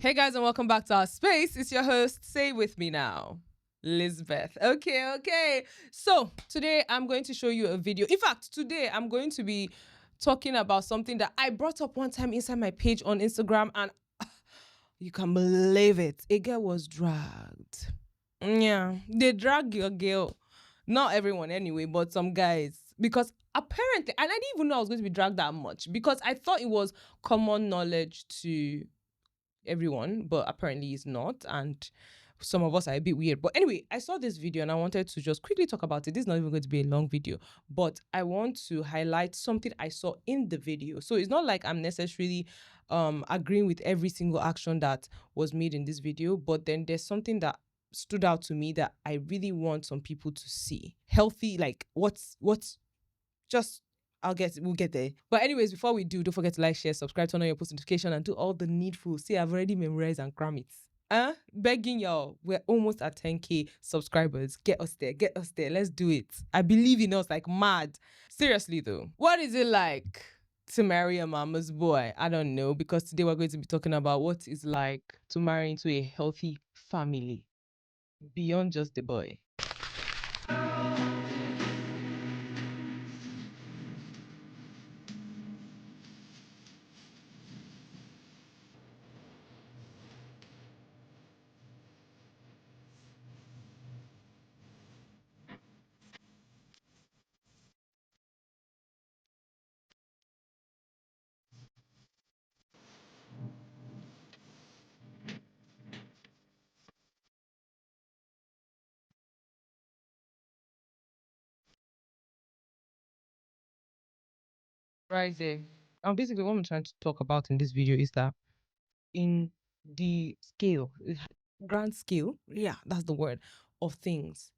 Hey guys, and welcome back to our space. It's your host, say with me now, Lizbeth. Okay. So today I'm going to show you a video. In fact, today I'm going to be talking about something that I brought up one time inside my page on Instagram, and you can believe it. A girl was dragged. Yeah, they drag your girl. Not everyone anyway, but some guys. Because apparently, and I didn't even know I was going to be dragged that much because I thought it was common knowledge to everyone, but apparently it's not. And some of us are a bit weird. But anyway, I saw this video and I wanted to just quickly talk about it. This is not even going to be a long video, but I want to highlight something I saw in the video. So it's not like I'm necessarily agreeing with every single action that was made in this video, but then there's something that stood out to me that I really want some people to see. Healthy, like what's just we'll get there. But anyways, before we do, don't forget to like, share, subscribe, turn on your post notification, and do all the needful. See, I've already memorized and cram it. Begging y'all, we're almost at 10K subscribers. Get us there. Let's do it. I believe in us like mad. Seriously though, what is it like to marry a mama's boy? I don't know, because today we're going to be talking about what it's like to marry into a healthy family beyond just the boy. Right there. Basically, what I'm trying to talk about in this video is that in the scale, grand scale, yeah, that's the word, of things,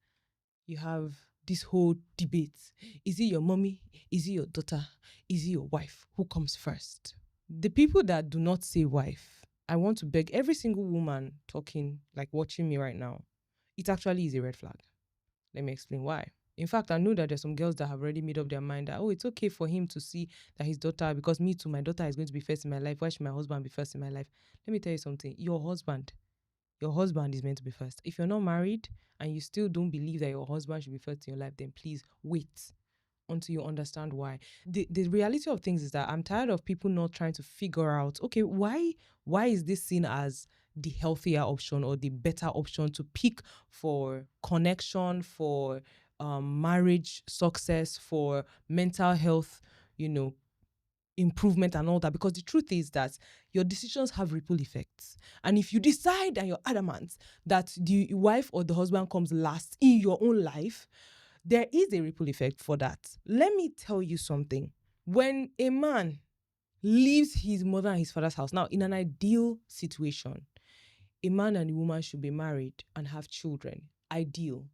you have this whole debate. Is it your mommy? Is it your daughter? Is it your wife? Who comes first? The people that do not say wife, I want to beg every single woman talking, like watching me right now, it actually is a red flag. Let me explain why. In fact, I know that there's some girls that have already made up their mind that, oh, it's okay for him to see that his daughter, because me too, my daughter is going to be first in my life. Why should my husband be first in my life? Let me tell you something. Your husband is meant to be first. If you're not married and you still don't believe that your husband should be first in your life, then please wait until you understand why. The reality of things is that I'm tired of people not trying to figure out, okay, why is this seen as the healthier option or the better option to pick for connection, for marriage success, for mental health, improvement and all that? Because the truth is that your decisions have ripple effects. And if you decide and you're adamant that the wife or the husband comes last in your own life, there is a ripple effect for that. Let me tell you something. When a man leaves his mother and his father's house, now in an ideal situation, a man and a woman should be married and have children. Ideal.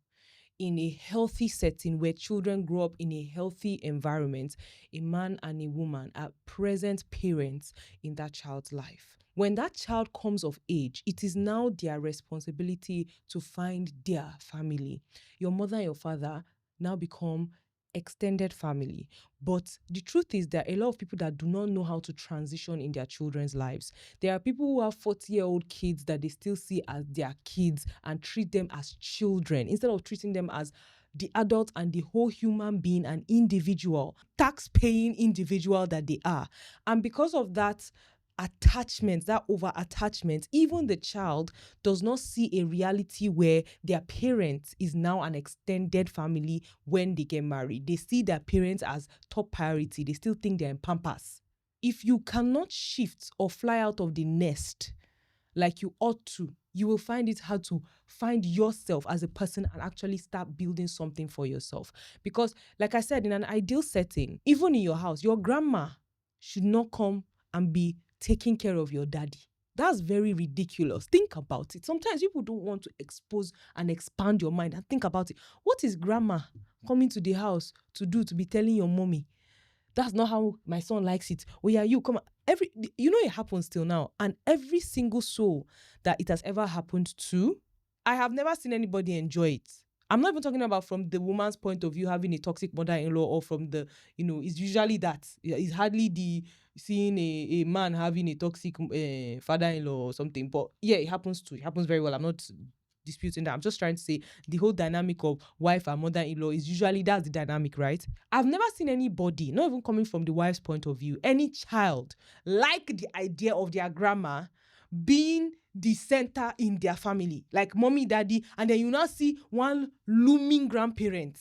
In a healthy setting where children grow up in a healthy environment, a man and a woman are present parents in that child's life. When that child comes of age, it is now their responsibility to find their family. Your mother and your father now become extended family. But the truth is there are a lot of people that do not know how to transition in their children's lives. There are people who have 40-year-old kids that they still see as their kids and treat them as children instead of treating them as the adult and the whole human being, an individual, tax-paying individual that they are. And because of that attachment, that over-attachment, even the child does not see a reality where their parent is now an extended family when they get married. They see their parents as top priority. They still think they're in Pampas. If you cannot shift or fly out of the nest like you ought to, you will find it hard to find yourself as a person and actually start building something for yourself. Because, like I said, in an ideal setting, even in your house, your grandma should not come and be taking care of your daddy. That's very ridiculous. Think about it. Sometimes people don't want to expose and expand your mind and think about it. What is grandma coming to the house to do, to be telling your mommy? That's not how my son likes it. Oh yeah, you come. It happens till now. And every single soul that it has ever happened to, I have never seen anybody enjoy it. I'm not even talking about from the woman's point of view having a toxic mother-in-law, or from the, it's usually that. It's hardly the seeing a man having a toxic father-in-law or something. But yeah, it happens too. It happens very well. I'm not disputing that. I'm just trying to say the whole dynamic of wife and mother-in-law is usually that's the dynamic, right? I've never seen anybody, not even coming from the wife's point of view, any child like the idea of their grandma being the center in their family, like mommy, daddy, and then you now see one looming grandparent.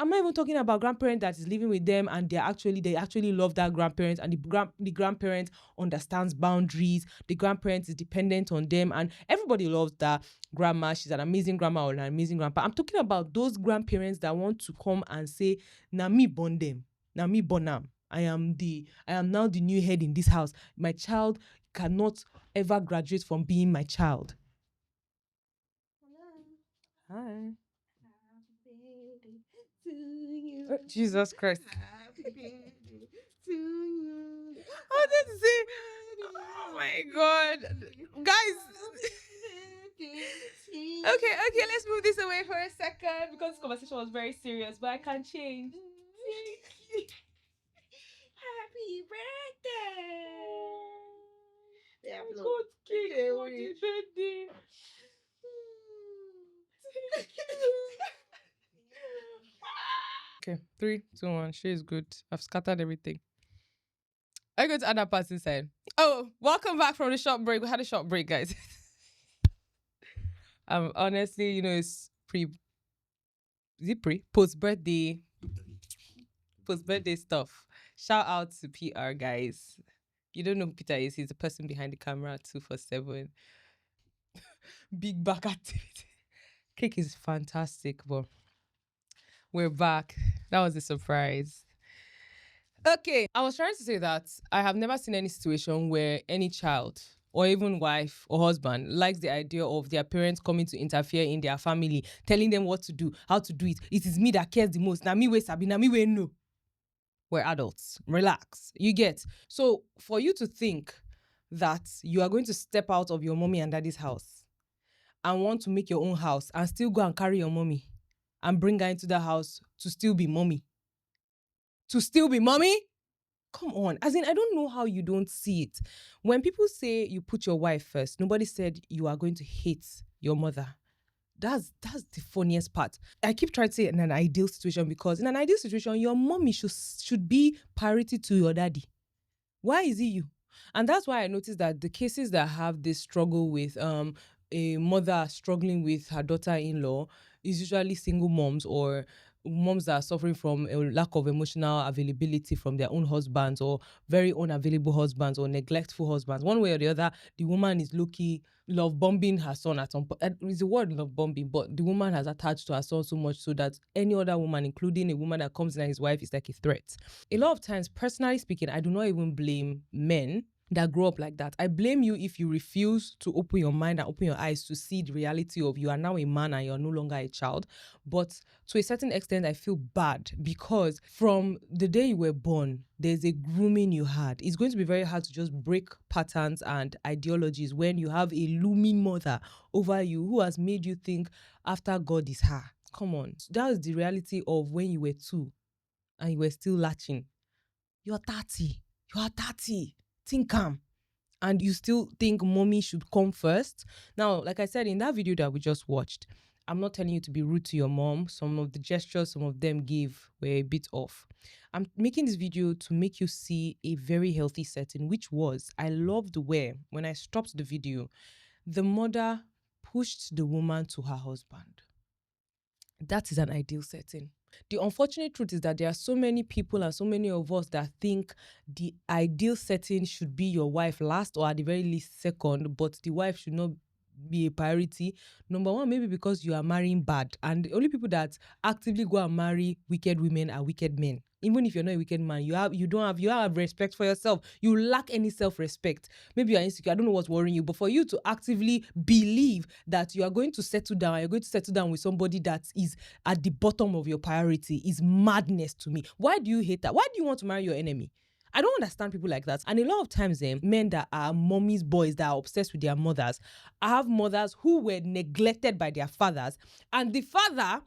I'm not even talking about grandparent that is living with them and they actually love that grandparent, and the grandparent understands boundaries. The grandparent is dependent on them, and everybody loves that grandma. She's an amazing grandma or an amazing grandpa. I'm talking about those grandparents that want to come and say, "Na me born them, na me born them. I am now the new head in this house. My child cannot ever graduate from being my child." Hi. To you. Jesus Christ. Happy birthday to you. I wanted to say, oh my God. Guys. Okay, let's move this away for a second because this conversation was very serious, but I can change. Happy birthday. Good cake. Happy birthday. Okay, 3, 2, 1. She is good. I've scattered everything. I go to other parts inside. Oh, welcome back from the short break. We had a short break, guys. Honestly, it's post-birthday stuff. Shout out to PR, guys. You don't know who Peter is. He's the person behind the camera 247. Big back activity. Cake is fantastic, but we're back. That was a surprise. Okay, I was trying to say that I have never seen any situation where any child or even wife or husband likes the idea of their parents coming to interfere in their family, telling them what to do, how to do it. It is me that cares the most. Na me we sabi, na me we know. We're adults. Relax. You get. So for you to think that you are going to step out of your mommy and daddy's house and want to make your own house and still go and carry your mommy and bring her into the house to still be mommy. To still be mommy? Come on. As in, I don't know how you don't see it. When people say you put your wife first, nobody said you are going to hate your mother. That's the funniest part. I keep trying to say in an ideal situation, because in an ideal situation, your mommy should be priority to your daddy. Why is it you? And that's why I noticed that the cases that have this struggle with a mother struggling with her daughter-in-law is usually single moms or moms that are suffering from a lack of emotional availability from their own husbands, or very unavailable husbands, or neglectful husbands. One way or the other, the woman is low-key love bombing her son at some point. It's the word love bombing, but the woman has attached to her son so much so that any other woman, including a woman that comes in as his wife, is like a threat. A lot of times, personally speaking, I do not even blame men that grow up like that. I blame you if you refuse to open your mind and open your eyes to see the reality of you are now a man and you're no longer a child. But to a certain extent, I feel bad because from the day you were born, there's a grooming you had. It's going to be very hard to just break patterns and ideologies when you have a looming mother over you who has made you think after God is her. Come on. That is the reality of when you were 2 and you were still latching. You're 30. You are 30. Think calm. And you still think mommy should come first. Now, like I said in that video that we just watched, I'm not telling you to be rude to your mom. Some of the gestures some of them gave were a bit off. I'm making this video to make you see a very healthy setting, which was, I loved where, when I stopped the video, the mother pushed the woman to her husband. That is an ideal setting. The unfortunate truth is that there are so many people and so many of us that think the ideal setting should be your wife last, or at the very least second, but the wife should not be a priority. Number one, maybe because you are marrying bad, and the only people that actively go and marry wicked women are wicked men. Even if you're not a wicked man, you have respect for yourself. You lack any self-respect. Maybe you're insecure. I don't know what's worrying you, but for you to actively believe that you are going to settle down, you're going to settle down with somebody that is at the bottom of your priority is madness to me. Why do you hate that? Why do you want to marry your enemy? I don't understand people like that. And a lot of times, men that are mommy's boys that are obsessed with their mothers, have mothers who were neglected by their fathers. And the father,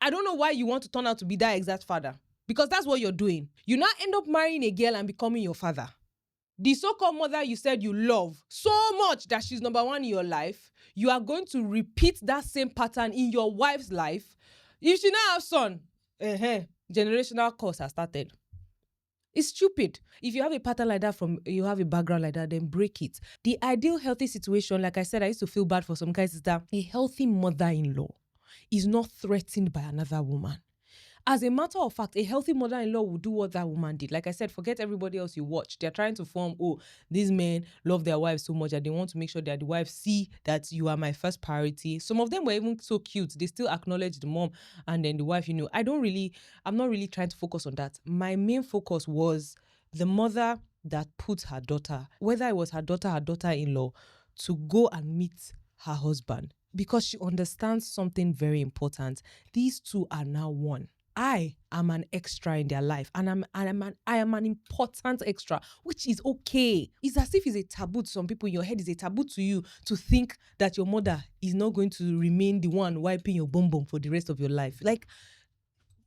I don't know why you want to turn out to be that exact father. Because that's what you're doing. You now end up marrying a girl and becoming your father. the so-called mother you said you love so much that she's number one in your life, you are going to repeat that same pattern in your wife's life. If she now have son, generational curse has started. It's stupid. If you have a pattern like that you have a background like that, then break it. The ideal healthy situation, like I said, I used to feel bad for some guys, is that a healthy mother-in-law is not threatened by another woman. As a matter of fact, a healthy mother-in-law will do what that woman did. Like I said, forget everybody else you watch. They're trying to form, these men love their wives so much that they want to make sure that the wives see that you are my first priority. Some of them were even so cute. They still acknowledge the mom and then the wife, I'm not really trying to focus on that. My main focus was the mother that put her daughter, whether it was her daughter-in-law, to go and meet her husband, because she understands something very important. These two are now one. I am an extra in their life, and I am an important extra, which is okay. It's as if it's a taboo to some people in your head. It's a taboo to you to think that your mother is not going to remain the one wiping your bum bum for the rest of your life. Like,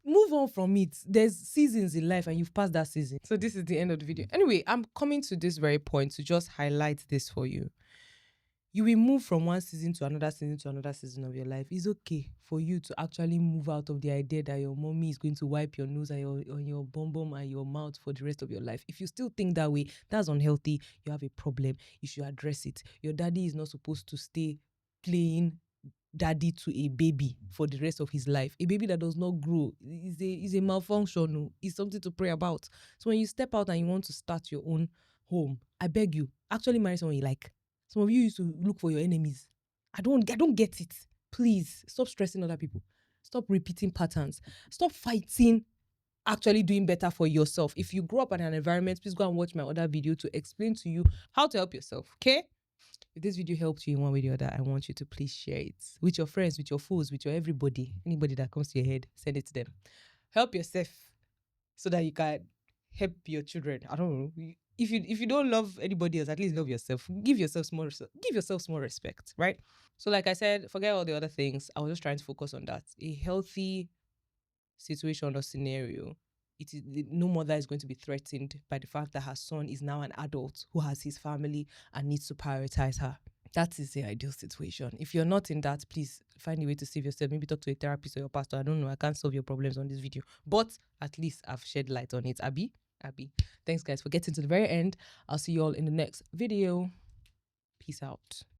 move on from it. There's seasons in life and you've passed that season. So this is the end of the video. Anyway, I'm coming to this very point to just highlight this for you. You will move from one season to another season of your life. It's okay for you to actually move out of the idea that your mommy is going to wipe your nose on your bum bum and your mouth for the rest of your life. If you still think that way, that's unhealthy. You have a problem. You should address it. Your daddy is not supposed to stay playing daddy to a baby for the rest of his life. A baby that does not grow is a malfunction. It's something to pray about. So when you step out and you want to start your own home, I beg you, actually marry someone you like. Some of you used to look for your enemies. I don't get it. Please stop stressing other people. Stop repeating patterns. Stop fighting actually doing better for yourself. If you grow up in an environment, please go and watch my other video to explain to you how to help yourself. Okay? If this video helped you in one way or the other, I want you to please share it with your friends, with your foes, with your everybody. Anybody that comes to your head, send it to them. Help yourself so that you can help your children. I don't know. If you don't love anybody else, at least love yourself. Give yourself small respect, right? So like I said, forget all the other things. I was just trying to focus on that. A healthy situation or scenario, no mother is going to be threatened by the fact that her son is now an adult who has his family and needs to prioritize her. That is the ideal situation. If you're not in that, please find a way to save yourself. Maybe talk to a therapist or your pastor. I don't know. I can't solve your problems on this video. But at least I've shed light on it. Abby. Thanks, guys, for getting to the very end. I'll see you all in the next video. Peace out.